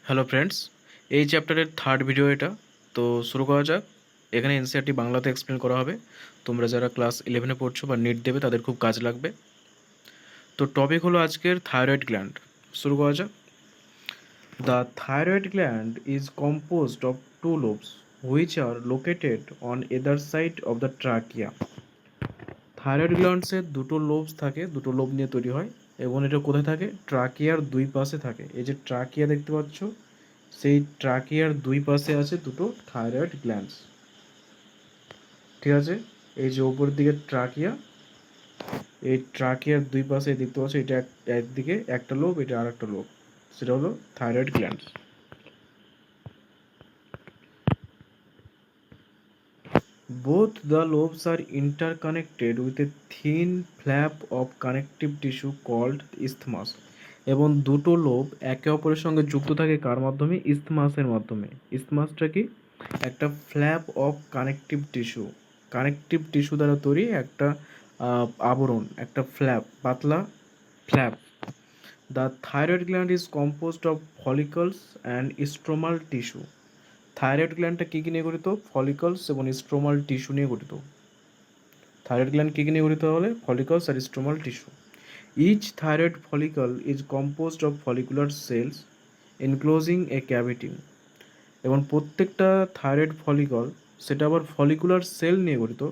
Hello friends, এই চ্যাপ্টারের third video এটা। তো শুরু করা যাক। এখানে এনসিইআরটি বাংলাতে এক্সপ্লেন করা হবে। তোমরা যারা ক্লাস 11-এ পড়ছো বা নিট দেবে তাদের খুব কাজ লাগবে। তো টপিক হলো আজকের থাইরয়েড গ্ল্যান্ড। শুরু করা যাক। The thyroid gland is composed of two lobes which are located on either side of the trachea. Thyroid গ্ল্যান্ডসের দুটো লোবস থাকে, দুটো লোব নিয়ে তৈরি হয় এবং এটা কোথায় থাকে? ট্রাকিয়ার দুই পাশে থাকে। এই যে ট্রাকিয়া দেখতে পাচ্ছ, সেই ট্রাকিয়ার দুই পাশে আছে দুটো থাইরয়েড গ্ল্যান্ডস। ঠিক আছে, এই যে ওপরের দিকে ট্রাকিয়া, এই ট্রাকিয়ার দুই পাশে দেখতে পাচ্ছ, এটা একদিকে একটা লোব, এটা আর একটা লোব, সেটা হলো thyroid glands. Both the lobes are interconnected with a thin flap of connective tissue called isthmus. এবং দুটো লোব একে অপরের সঙ্গে যুক্ত থাকে কার মাধ্যমে? ইসথমাসের মাধ্যমে। ইসথমাসটা কি? একটা flap of connective tissue. Connective tissue দ্বারা তৈরি একটা আবরণ, একটা ফ্ল্যাপ, পাতলা flap. The thyroid gland is composed of follicles and stromal tissue. Thyroid গ্ল্যান্ডটা কী কী নিয়ে গঠিত? ফলিকলস এবং স্ট্রোমাল টিস্যু নিয়ে গঠিত। থাইরয়েড গ্ল্যান্ড কী কী নিয়ে গঠিত হলে? ফলিকলস আর stromal tissue. Each thyroid follicle is composed of follicular cells enclosing a cavity. এবং প্রত্যেকটা থাইরয়েড ফলিকল সেটা আবার ফলিকুলার সেল নিয়ে গঠিত,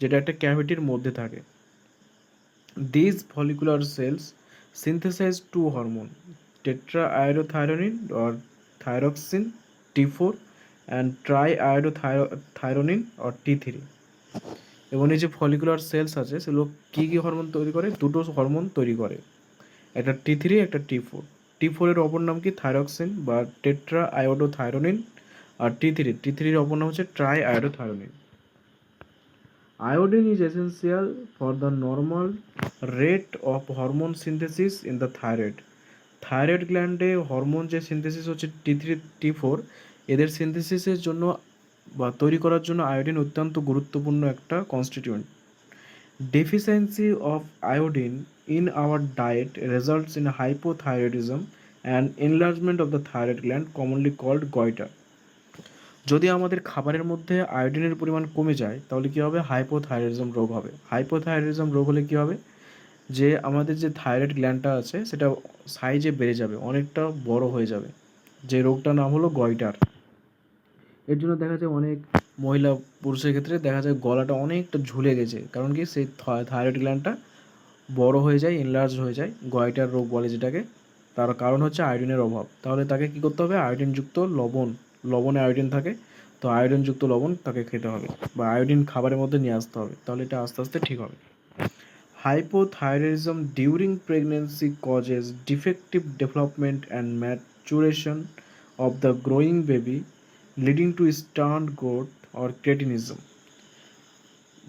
যেটা একটা ক্যাভিটির মধ্যে থাকে। This follicular cells synthesise two hormone, tetra iodothyronine or thyroxine T4 and tri iodothyronine or T3। এবং এই যে ফলিকুলার সেলস আছে সেগুলো কী কী হরমোন তৈরি করে? দুটো হরমোন তৈরি করে, একটা T3, একটা T4। T4-এর অপর নাম কি? থাইরক্সিন বা টেট্রা আয়োডোথাইরোনিন। আর T3-র অপর নাম হচ্ছে try iodothyronine. Iodine is essential for the normal rate of hormone synthesis in the thyroid. Thyroid গ্ল্যান্ডে হরমোন যে সিনথেসিস হচ্ছে T3 T4, এদের সিনথেসিসের জন্য বা তৈরি করার জন্য আয়োডিন অত্যন্ত গুরুত্বপূর্ণ একটা constituent. Deficiency of iodine in our diet results in hypothyroidism and enlargement of the thyroid gland, commonly called goiter. যদি আমাদের খাবারের মধ্যে আয়োডিনের পরিমাণ কমে যায় তাহলে কী হবে? হাইপোথাইরয়েডিজম রোগ হবে। হাইপোথাইরয়েডিজম রোগ হলে কী হবে? যে আমাদের যে থাইরয়েড গ্ল্যান্ডটা আছে সেটা সাইজে বেড়ে যাবে, অনেকটা বড় হয়ে যাবে, যে রোগটার নাম হলো গয়টার। এর জন্য দেখা যায় অনেক মহিলা পুরুষের ক্ষেত্রে দেখা যায় গলাটা অনেকটা ঝুলে গেছে, কারণ কি? সেই থাইরয়েড গ্ল্যান্ডটা বড় হয়ে যায়, এনলার্জ হয়ে যায়, গয়টার রোগ বলে যেটাকে। তার কারণ হচ্ছে আয়োডিনের অভাব। তাহলে তাকে কী করতে হবে? আয়োডিনযুক্ত লবণ, লবণে আয়োডিন থাকে, তো আয়োডিনযুক্ত লবণ তাকে খেতে হবে বা আয়োডিন খাবারের মধ্যে নিয়ে আসতে হবে, তাহলে এটা আস্তে আস্তে ঠিক হবে। Hypothyroidism during pregnancy causes defective development and maturation of the growing baby, leading to stunt growth or cretinism.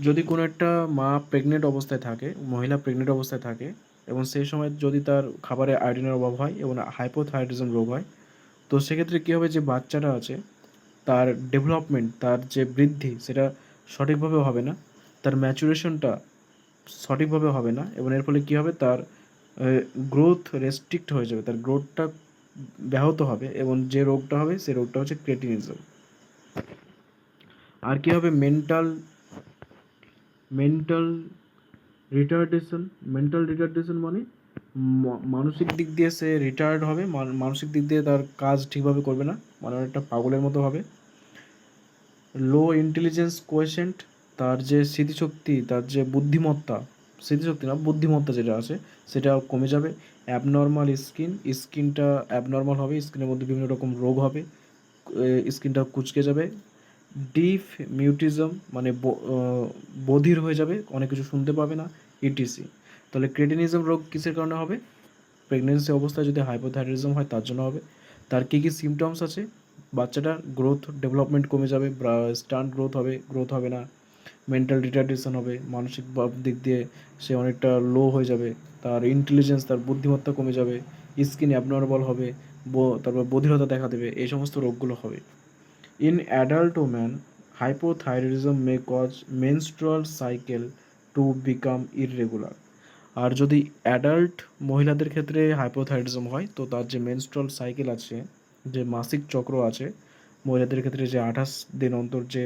যদি কোনো একটা মা প্রেগনেন্ট অবস্থায় থাকে, মহিলা প্রেগনেন্ট অবস্থায় থাকে এবং সেই সময় যদি তার খাবারে আয়োডিনের অভাব হয় এবং হাইপোথাইরয়েডিজম রোগ হয়, তো সেক্ষেত্রে কী হবে? যে বাচ্চাটা আছে তার ডেভেলপমেন্ট, তার যে বৃদ্ধি সেটা সঠিকভাবে হবে না, তার ম্যাচুরেশনটা সঠিকভাবে হবে না এবং এর ফলে কী হবে? তার গ্রোথ রেস্ট্রিক্ট হয়ে যাবে, তার গ্রোথটা ব্যাহত হবে এবং যে রোগটা হবে সেই রোগটা হচ্ছে ক্রেটিনিজম। আর কী হবে? Mental retardation. মেন্টাল রিটার্ডেশন মানে মানসিক দিক দিয়ে সে রিটায়ার্ড হবে, মানসিক দিক দিয়ে তার কাজ ঠিকভাবে করবে না, মানে একটা পাগলের মতো হবে। লো ইন্টেলিজেন্স কোয়েশেন্ট, তার যে স্মৃতিশক্তি, তার যে বুদ্ধিমত্তা, স্মৃতিশক্তি না বুদ্ধিমত্তা যেটা আছে সেটা কমে যাবে। অ্যাবনর্মাল স্কিনটা অ্যাবনর্মাল হবে, স্কিনের মধ্যে বিভিন্ন রকম রোগ হবে, স্কিনটা কুঁচকে যাবে। ডিফ মিউটিজম মানে বধির হয়ে যাবে, অনেক কিছু শুনতে পাবে না, ইটিসি। তাহলে ক্রেটিনিজম রোগ কিসের কারণে হবে? প্রেগনেন্সি অবস্থায় যদি হাইপোথাইরয়েডিজম হয় তার জন্য হবে। তার কী কী সিমটমস আছে? বাচ্চাটার গ্রোথ ডেভেলপমেন্ট কমে যাবে, স্টান্ট গ্রোথ হবে না, মেন্টাল রিটার্ডেশন হবে, মানসিক দিক দিয়ে সে অনেকটা লো হয়ে যাবে, তার ইন্টেলিজেন্স, তার বুদ্ধিমত্তা কমে যাবে, স্কিন অ্যাবনর্মাল হবে, তারপর বধিরতা দেখা দেবে, এই সমস্ত রোগগুলো হবে। In adult women, hypothyroidism may cause menstrual cycle to become irregular. আর যদি অ্যাডাল্ট মহিলাদের ক্ষেত্রে হাইপোথাইরয়েডিজম হয় তো তার যে মেনস্ট্রুয়াল সাইকেল আছে যে মাসিক চক্র আছে, মহিলাদের ক্ষেত্রে যে 28 দিন অন্তর যে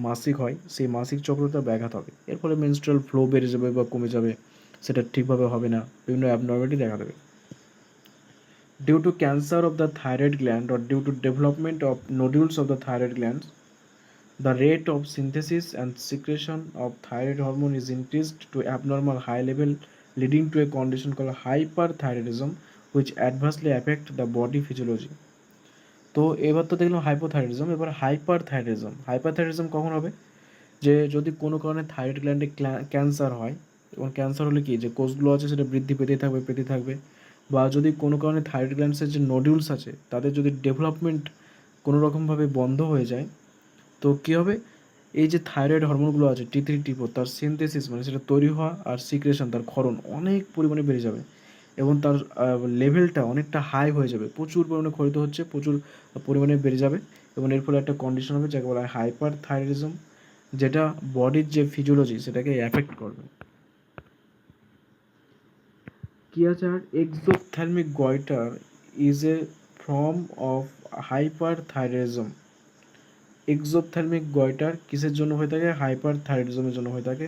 মাসিক হয়, সেই মাসিক চক্রটা ব্যাঘাত হবে। এর ফলে মেনস্ট্রুয়াল ফ্লো বেড়ে যাবে বা কমে যাবে, সেটা ঠিকভাবে হবে না, বিভিন্ন অ্যাবনর্মালিটি দেখা দেবে। Due to cancer of the thyroid gland or due to development of nodules of the thyroid glands, the rate of synthesis and secretion of thyroid hormone is increased to abnormal high level, leading to a condition called hyperthyroidism, which adversely affect the body physiology. তো এবার তো দেখলাম hypothyroidism, এবার hyperthyroidism. Hyperthyroidism কখন হবে? যে যদি কোনো কারণে থাইরয়েড গ্ল্যান্ডে ক্যান্সার হয়, এবং ক্যান্সার হলে কি, যে কোষগুলো আছে সেটা বৃদ্ধি পেতেই থাকবে, বা যদি কোনো কারণে থাইরয়েড গ্ল্যান্ডসের যে নোডিউলস আছে তাদের যদি ডেভেলপমেন্ট কোনো রকমভাবে বন্ধ হয়ে যায়, তো কী হবে, এই যে থাইরয়েড হরমোনগুলো আছে T3 T4, তার সিনথেসিস মানে সেটা তৈরি হওয়া আর সিক্রেশন তার ক্ষরণ অনেক পরিমাণে বেড়ে যাবে, এবং তার লেভেলটা অনেকটা হাই হয়ে যাবে, প্রচুর পরিমাণে ক্ষরিত হচ্ছে, প্রচুর পরিমাণে বেড়ে যাবে, এবং এর ফলে একটা কন্ডিশন হবে যাকে বলা হয় হাইপার থাইরয়েডিজম, যেটা বডির যে ফিজিওলজি সেটাকে এফেক্ট করবে। কি আছে আর exophthalmic goitre is a form of hyperthyroidism. Exophthalmic goitre কিসের জন্য হয়ে থাকে? হাইপারথাইরয়েডিজমের জন্য হয়ে থাকে,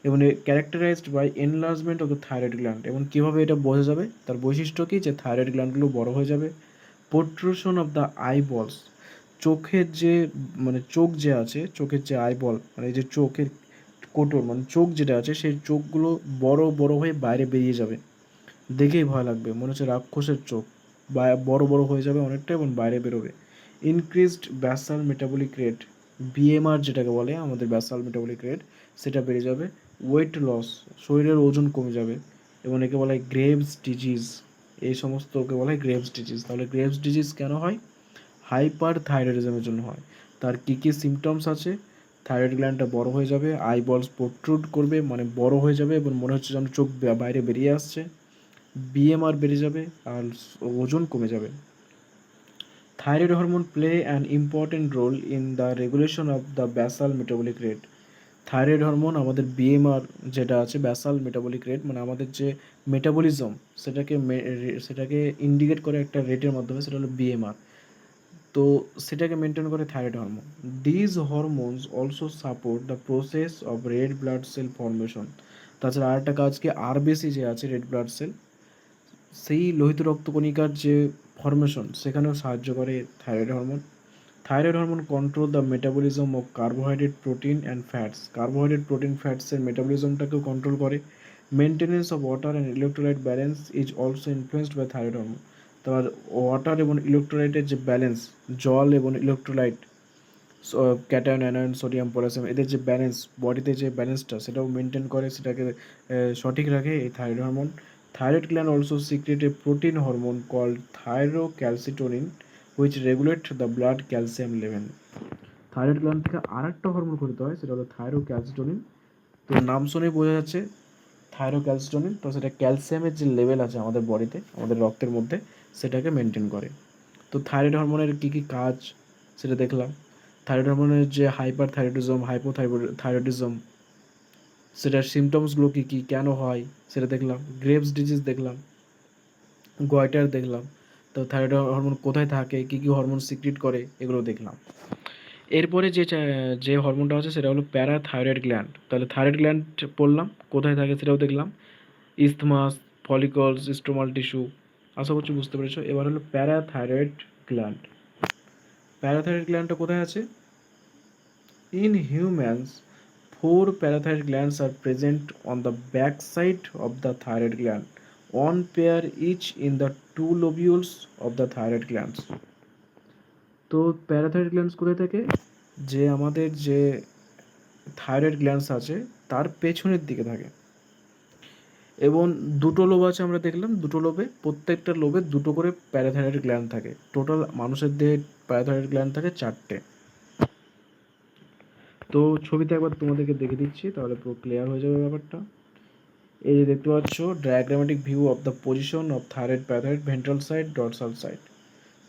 এবং characterised by enlargement of the thyroid gland. এবং কীভাবে এটা বোঝা যাবে? তার বৈশিষ্ট্য কী? যে থাইরয়েড গ্ল্যান্ডগুলো বড় হয়ে যাবে। প্রোট্রুশন অফ দ্য আইবলস, চোখের যে মানে চোখ যে আছে, চোখের যে আইবল মানে এই যে চোখের কোটর মানে চোখ যেটা আছে, সেই চোখগুলো বড় বড় হয়ে বাইরে বেরিয়ে যাবে, দেখেই ভয় লাগবে, মনে হচ্ছে রাক্ষসের চোখ, বা বড় বড় হয়ে যাবে অনেকটা এবং বাইরে বেরোবে। Increased basal metabolic rate, BMR যেটাকে বলে আমাদের ব্যাসাল মেটাবলিক রেট, সেটা বেড়ে যাবে। ওয়েট লস, শরীরের ওজন কমে যাবে, এবং একে বলা হয় গ্রেভস ডিজিজ। এই সমস্ত ওকে বলা হয় গ্রেভস ডিজিজ। তাহলে গ্রেভস ডিজিজ কেন হয়? হাইপার থাইরয়েডিজমের জন্য হয়। তার কী কী সিমটমস আছে? থাইরয়েড গ্ল্যান্ডটা বড় হয়ে যাবে, আইবলস প্রোট্রুড করবে মানে বড় হয়ে যাবে এবং মনে হচ্ছে যেন চোখ বাইরে বেরিয়ে আসছে, বিএমআর বেড়ে যাবে, আর ওজন কমে যাবে। Thyroid hormone play an important role in the regulation of the basal metabolic rate. Thyroid hormone আমাদের বিএমআর যেটা আছে, ব্যাসাল মেটাবলিক রেট মানে আমাদের যে মেটাবলিজম, সেটাকে ইন্ডিকেট করে একটা রেটের মাধ্যমে, সেটা হলো বিএমআর। তো সেটাকে মেনটেন করে thyroid hormone. These hormones also support the process of red blood cell formation. তাছাড়া আরেকটা কাজ কি, আরবিসি যে আছে রেড ব্লাড সেল, সেই লোহিত রক্তকণিকার যে ফর্মেশন সেখানেও সাহায্য করে thyroid hormone. Thyroid hormone control the metabolism of carbohydrate, protein and fats. Carbohydrate, protein, ফ্যাটসের মেটাবলিজমটাকেও কন্ট্রোল করে। Maintenance of water and electrolyte balance is also influenced by thyroid hormone. তোমার water এবং ইলেকট্রোলাইটের যে ব্যালেন্স, জল এবং electrolyte, cation, anion, sodium, potassium, এদের যে ব্যালেন্স, বডিতে যে ব্যালেন্সটা সেটাও মেনটেন করে, সেটাকে সঠিক রাখে এই thyroid hormone. Thyroid gland also secrete a protein hormone called thyrocalcitonin which regulate the blood calcium level. Thyroid gland থেকে আরেকটা হরমোন ক্ষরিত হয়, সেটা হলো থাইরোক্যালসিটোনিন। তো নাম শুনেই বোঝা যাচ্ছে থাইরোক্যালসিটোনিন, তো সেটা ক্যালসিয়ামের যে লেভেল আছে আমাদের বডিতে, আমাদের রক্তের মধ্যে, সেটাকে মেনটেন করে। তো থাইরয়েড হরমোনের কী কী কাজ সেটা দেখলাম। থাইরয়েড হরমোনের যে হাইপার থাইরয়েডিজম, হাইপোথাইরয়েডিজম, সেটার সিমটমসগুলো কী কী, কেন হয় সেটা দেখলাম। গ্রেভস ডিজিজ দেখলাম, গয়টার দেখলাম। তো থাইরয়েড হরমোন কোথায় থাকে, কী কী হরমোন সিক্রিট করে, এগুলো দেখলাম। এরপরে যে হরমোনটা আছে সেটা হলো প্যারাথাইরয়েড গ্ল্যান্ড। তাহলে থাইরয়েড গ্ল্যান্ড পড়লাম, কোথায় থাকে সেটাও দেখলাম, ইসথমাস, ফলিকলস, স্ট্রোমাল টিস্যু। আশা করছি বুঝতে পেরেছো। এবার হলো প্যারাথাইরয়েড গ্ল্যান্ড। প্যারাথাইরয়েড গ্ল্যান্ডটা কোথায় আছে? In humans, 4 parathyroid glands are present on the back side of the thyroid gland, one pair each in the 2 lobules of the thyroid glands. তো parathyroid glands কোথায় থাকে? যে আমাদের যে থাইরয়েড গ্ল্যান্ডস আছে তার পেছনের দিকে থাকে, এবং দুটো লোব আছে আমরা দেখলাম, দুটো লোবে, প্রত্যেকটা লোবে দুটো করে প্যারাথাইরয়েড গ্ল্যান্ড থাকে। টোটাল মানুষের দেহে প্যারাথাইরয়েড গ্ল্যান্ড থাকে 4টে। তো ছবিতে একবার তোমাদেরকে দেখে দিচ্ছি, তাহলে পুরো ক্লিয়ার হয়ে যাবে ব্যাপারটা। এই যে দেখতে পাচ্ছ diagrammatic view of the position of thyroid, parathyroid, ventral side, dorsal side.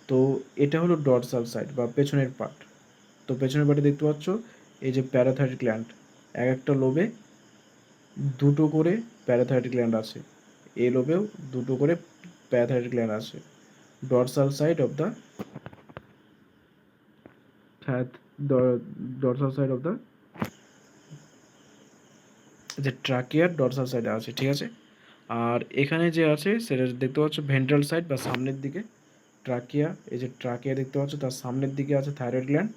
তো এটা হলো ডরসাল সাইড বা পেছনের পার্ট। তো পেছনের পার্টে দেখতে পাচ্ছ এই যে প্যারাথাইরয়েড গ্ল্যান্ড, এক একটা লোবে দুটো করে প্যারাথাইরয়েড গ্ল্যান্ড আছে, এই লোবেও দুটো করে প্যারাথাইরয়েড গ্ল্যান্ড আছে, dorsal side of the dorsal side of the যে ট্রাকিয়ার ডরসাল সাইডে আছে, ঠিক আছে। আর এখানে যে আছে সেটা দেখতে পাচ্ছ ভেন্ট্রাল সাইড বা সামনের দিকে ট্রাকিয়া, এই যে ট্রাকিয়া দেখতে পাচ্ছ তার সামনের দিকে আছে থাইরয়েড গ্ল্যান্ড,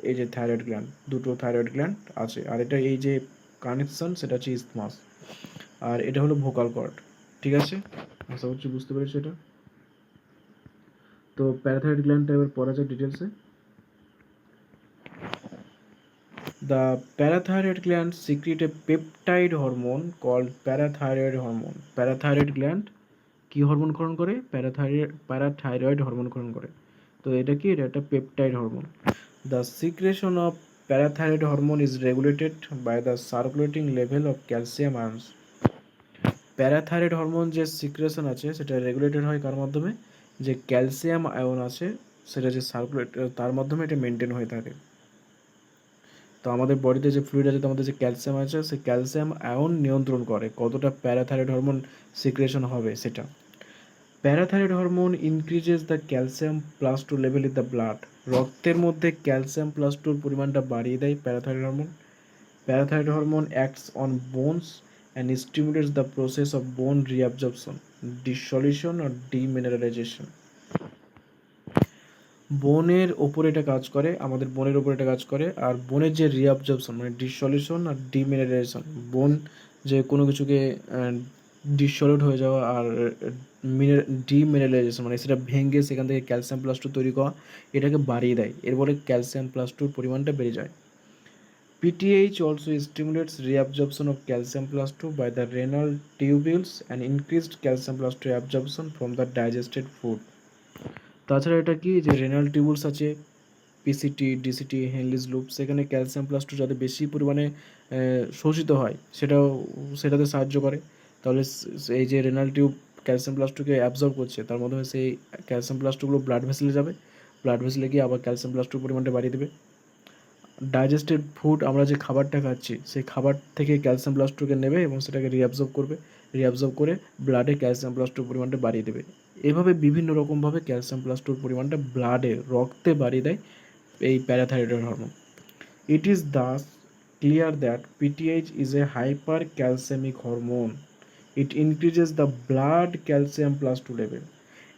এই যে থাইরয়েড গ্ল্যান্ড, দুটো থাইরয়েড গ্ল্যান্ড আছে। আর এটা এই যে কানেকশন সেটা হচ্ছে ইসথমাস, আর এটা হলো ভোকাল কর্ড, ঠিক আছে। আশা করছি বুঝতে পেরেছো এটা। তো প্যারাথাইরয়েড গ্ল্যান্ডটা এবার পড়া যায় ডিটেলসে। The parathyroid gland secrete a peptide hormone called parathyroid hormone. Parathyroid gland কি হরমোন ক্ষরণ করে? প্যারাথাইরয়েড হরমোন ক্ষরণ করে। তো এটা কি? এটা একটা peptide hormone. The secretion of parathyroid hormone is regulated by the circulating level of calcium ions. Parathyroid hormone যে সিক্রেশন আছে সেটা রেগুলেটেড হয় কার মাধ্যমে? যে ক্যালসিয়াম আয়ন আছে সেটা যে সার্কুলেট, তার মাধ্যমে এটা মেনটেন হয়ে থাকে। তো আমাদের বডিতে যে ফ্লুইড আছে, আমাদের যে ক্যালসিয়াম আছে, সেই ক্যালসিয়াম আয়ন নিয়ন্ত্রণ করে কতটা প্যারাথাইরয়েড হরমোন সিক্রেশন হবে সেটা। Parathyroid hormone increases the calcium plus two level in the blood. রক্তের মধ্যে ক্যালসিয়াম প্লাস টুর পরিমাণটা বাড়িয়ে দেয় parathyroid hormone. Parathyroid hormone acts on bones and stimulates the process of bone reabsorption, dissolution or demineralisation. বোনের ওপরে এটা কাজ করে, আমাদের বোনের ওপরে এটা কাজ করে। আর বোনের যে রিঅ্যাবজর্পশন মানে ডিসলিউশন আর ডিমিনারেলাইজেশন, বোন যে কোনো কিছুকে ডিসলিউট হয়ে যাওয়া, আর ডিমিনারেলাইজেশন মানে সেটা ভেঙে সেখান থেকে ক্যালসিয়াম প্লাস টু তৈরি করা, এটাকে বাড়িয়ে দেয়। এর ফলে ক্যালসিয়াম প্লাস টুর পরিমাণটা বেড়ে যায়। PTH also stimulates reabsorption of calcium plus 2 by the renal tubules and increased calcium plus 2 absorption from the digested food. তাছাড়া এটা কি যে রেনাল টিউবুলস আছে, পিসিটি, ডিসিটি, হেনলিস লুপ, সেখানে ক্যালসিয়াম প্লাস টু যাতে বেশি পরিমাণে শোষিত হয় সেটাতে সাহায্য করে। তাহলে এই যে রেনাল টিউব ক্যালসিয়াম প্লাস টুকে অ্যাবজর্ব করছে, তার মাধ্যমে সেই ক্যালসিয়াম প্লাস টুগুলো ব্লাড ভেসেলে যাবে, ব্লাড ভেসেলে গিয়ে আবার ক্যালসিয়াম প্লাস টুর পরিমাণটা বাড়িয়ে দেবে। ডাইজেস্টেড ফুড, আমরা যে খাবারটা খাচ্ছি সেই খাবার থেকে ক্যালসিয়াম প্লাস টুকে নেবে এবং সেটাকে রিঅ্যাবজর্ব করবে, রিঅ্যাবজর্ব করে ব্লাডে ক্যালসিয়াম প্লাস টুর পরিমাণটা বাড়িয়ে দেবে। এভাবে বিভিন্ন রকমভাবে ক্যালসিয়াম প্লাস টুর পরিমাণটা ব্লাডে, রক্তে বাড়িয়ে দেয় এই parathyroid hormone. It is thus clear that PTH is a hypercalcaemic hormone. It increases the blood calcium plus two level.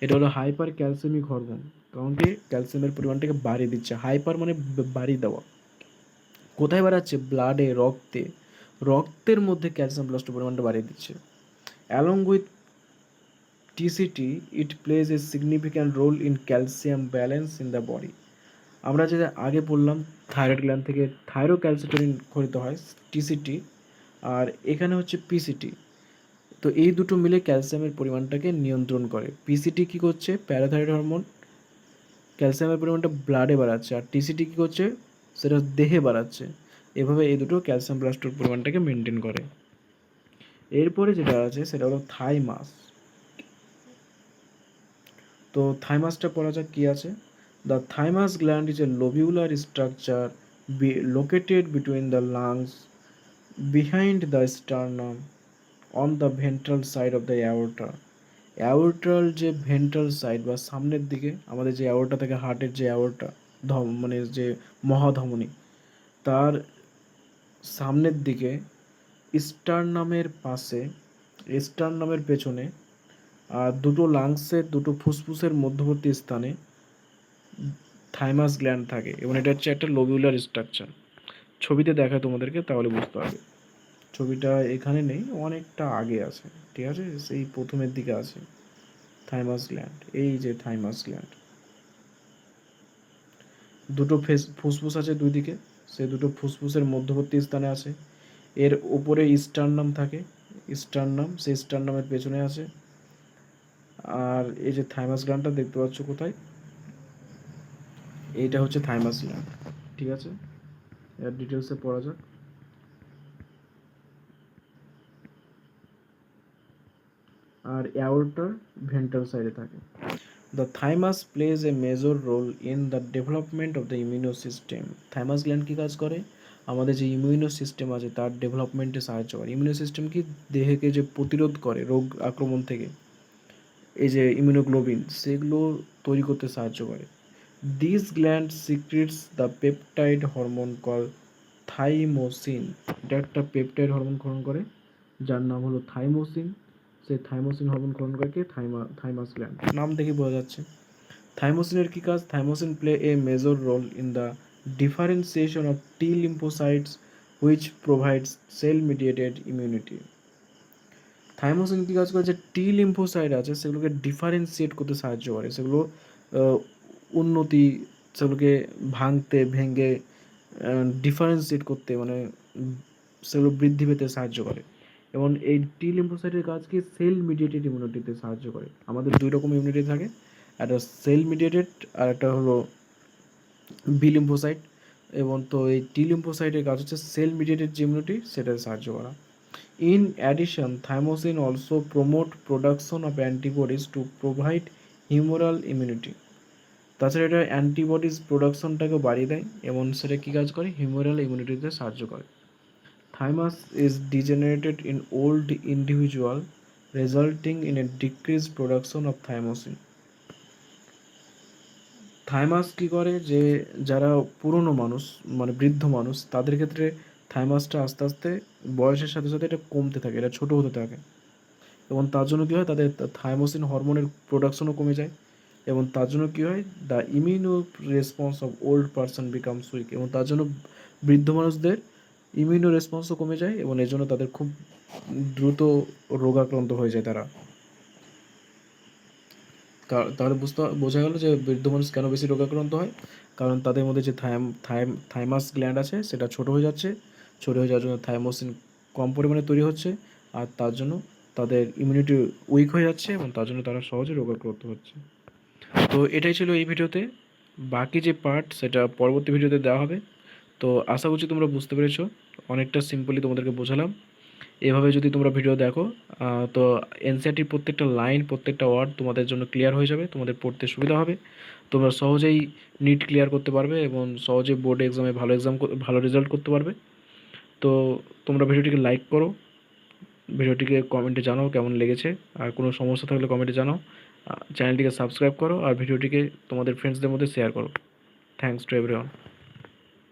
এটা হলো হাইপার ক্যালসিয়ামিক হরমোন, কারণ কি ক্যালসিয়ামের পরিমাণটাকে বাড়িয়ে দিচ্ছে। হাইপার মানে বাড়িয়ে দেওয়া। কোথায় বাড়াচ্ছে? ব্লাডে, রক্তে, রক্তের মধ্যে ক্যালসিয়াম প্লাস টু পরিমাণটা বাড়িয়ে দিচ্ছে। Along with TCT, it plays a significant role in calcium balance in the body. আমরা যেটা আগে বললাম থাইরয়েড গ্ল্যান্ড থেকে থাইরোক্যালসিটোনিন ক্ষরিত হয়, TCT, আর এখানে হচ্ছে PCT। তো এই দুটো মিলে ক্যালসিয়ামের পরিমাণটাকে নিয়ন্ত্রণ করে। PCT কি করছে? প্যারাথাইরয়েড হরমোন ক্যালসিয়ামের পরিমাণটা ব্লাডে বাড়াচ্ছে, আর TCT কি করছে? সেটা দেহে বাড়াচ্ছে। এভাবে এই দুটো ক্যালসিয়াম প্লাস টুর পরিমাণটাকে মেনটেন করে। এরপরে যেটা আছে সেটা হলো থাইমাস। তো থাইমাসটা পড়া যাক কী আছে। The thymus gland is a lobular structure located between the lungs, behind the sternum, on the ventral side of the aorta. Aortal যে ভেন্ট্রাল সাইড বা সামনের দিকে আমাদের যে অ্যাওর্টা থেকে, হার্টের যে অ্যাওর্টা মানে যে মহাধমনী, তার সামনের দিকে স্টারনামের পাশে, স্টারনামের পেছনে, আর দুটো লাংসের, দুটো ফুসফুসের মধ্যবর্তী স্থানে থাইমাস গ্ল্যান্ড থাকে এবং এটা হচ্ছে একটা লোবিউলার স্ট্রাকচার। ছবিতে দেখায় তোমাদেরকে, তাহলে বুঝতে পারবে। ছবিটা এখানে নেই, অনেকটা আগে আছে, ঠিক আছে, সেই প্রথমের দিকে আছে থাইমাস গ্ল্যান্ড। এই যে থাইমাস গ্ল্যান্ড, দুটো ফুসফুস আছে দুই দিকে, সে দুটো ফুসফুসের মধ্যবর্তী স্থানে আছে। এর উপরে স্টারনাম থাকে, স্টারনাম, সেই স্টারনামের পেছনে আছে। আর এই যে থাইমাস গ্ল্যান্ডটা দেখতে পাচ্ছ কোথায়? এইটা হচ্ছে থাইমাস গ্ল্যান্ড, ঠিক আছে। এর ডিটেলসে পড়া যাক। আর অ্যাওর্টার ভেন্ট্রাল সাইডে থাকে। The thymus plays a major role in the development of the immuno system. Thymus gland কী কাজ করে? আমাদের যে ইমিউনো সিস্টেম আছে তার ডেভেলপমেন্টে সাহায্য করে। ইমিউনো সিস্টেম কি? দেহকে যে প্রতিরোধ করে রোগ আক্রমণ থেকে, এই যে ইমিউনোগ্লোবিন, সেগুলো তৈরি করতে সাহায্য করে। This gland secretes the peptide hormone called thymosin. এটা একটা পেপটাইড হরমোন ক্ষরণ করে যার নাম হলো থাইমোসিন। সেই থাইমোসিন হরমোন ক্ষরণ করে কে থাইমাস গ্ল্যান্ড, নাম দেখে বোঝা যাচ্ছে। থাইমোসিনের কী কাজ? Thymosin play a major role in the differentiation of T lymphocytes which provides cell mediated immunity. Thymosin কী কাজ করে? যে টি লিম্ফোসাইট আছে সেগুলোকে ডিফারেন্সিয়েট করতে সাহায্য করে, সেগুলো উন্নতি, সেগুলোকে ভেঙে ডিফারেন্সিয়েট করতে, মানে সেগুলো বৃদ্ধি পেতে সাহায্য করে। এবং এই টি লিম্ফোসাইটের কাজ কি? সেল মিডিয়েটেড ইমিউনিটিতে সাহায্য করে। আমাদের দুই রকম ইমিউনিটি থাকে, একটা সেল মিডিয়েটেড আর একটা হলো বি লিম্ফোসাইট। এবং তো এই টি লিম্ফোসাইটের কাজ হচ্ছে সেল মিডিয়েটেড যে ইমিউনিটি সেটাতে সাহায্য করা। In addition, thymosin also promote production of antibodies to provide humoral immunity. তাছাড়া এটা অ্যান্টিবডিজ প্রোডাকশনটাকে বাড়িয়ে দেয় এবং সেটা কী কাজ করে? হিউমারাল ইমিউনিটিতে সাহায্য করে। Thymus is degenerated in old individual resulting in a decrease production of thymosin. Thymus কী করে? যে যারা পুরনো মানুষ, মানে বৃদ্ধ মানুষ, তাদের ক্ষেত্রে থাইমাসটা আস্তে আস্তে বয়সের সাথে সাথে এটা কমতে থাকে, এটা ছোটো হতে থাকে। এবং তার জন্য কী হয়? তাদের থাইমোসিন হরমোনের প্রোডাকশনও কমে যায়। এবং তার জন্য কী হয়? The immuno response of old person becomes weak. এবং তার জন্য বৃদ্ধ মানুষদের ইমিউনো রেসপন্সও কমে যায় এবং এর জন্য তাদের খুব দ্রুত রোগাক্রান্ত হয়ে যায় তারা। তাহলে বোঝা গেল যে বৃদ্ধ মানুষ কেন বেশি রোগাক্রান্ত হয়, কারণ তাদের মধ্যে যে থাইমাস গ্ল্যান্ড আছে সেটা ছোটো হয়ে যাচ্ছে। ছোটো হয়ে যাওয়ার জন্য থাইমোসিন কম পরিমাণে তৈরি হচ্ছে, আর তার জন্য তাদের ইমিউনিটি উইক হয়ে যাচ্ছে এবং তার জন্য তারা সহজে রোগাক্রান্ত হচ্ছে। তো এটাই ছিল এই ভিডিওতে। বাকি যে পার্ট সেটা পরবর্তী ভিডিওতে দেওয়া হবে। তো আশা করছি তোমরা বুঝতে পেরেছো, অনেকটা সিম্পলি তোমাদেরকে বোঝালাম। এভাবে যদি তোমরা ভিডিও দেখো তো এনসিইআরটির প্রত্যেকটা লাইন, প্রত্যেকটা ওয়ার্ড তোমাদের জন্য ক্লিয়ার হয়ে যাবে, তোমাদের পড়তে সুবিধা হবে, তোমরা সহজেই নিট ক্লিয়ার করতে পারবে এবং সহজে বোর্ড এক্সামে ভালো রেজাল্ট করতে পারবে। তো তোমরা ভিডিওটিকে লাইক করো, ভিডিওটিকে কমেন্টে জানাও কেমন লেগেছে, আর কোনো সমস্যা থাকলে কমেন্টে জানাও। চ্যানেলটিকে সাবস্ক্রাইব করো আর ভিডিওটিকে তোমাদের ফ্রেন্ডসদের মধ্যে শেয়ার করো। Thanks to everyone.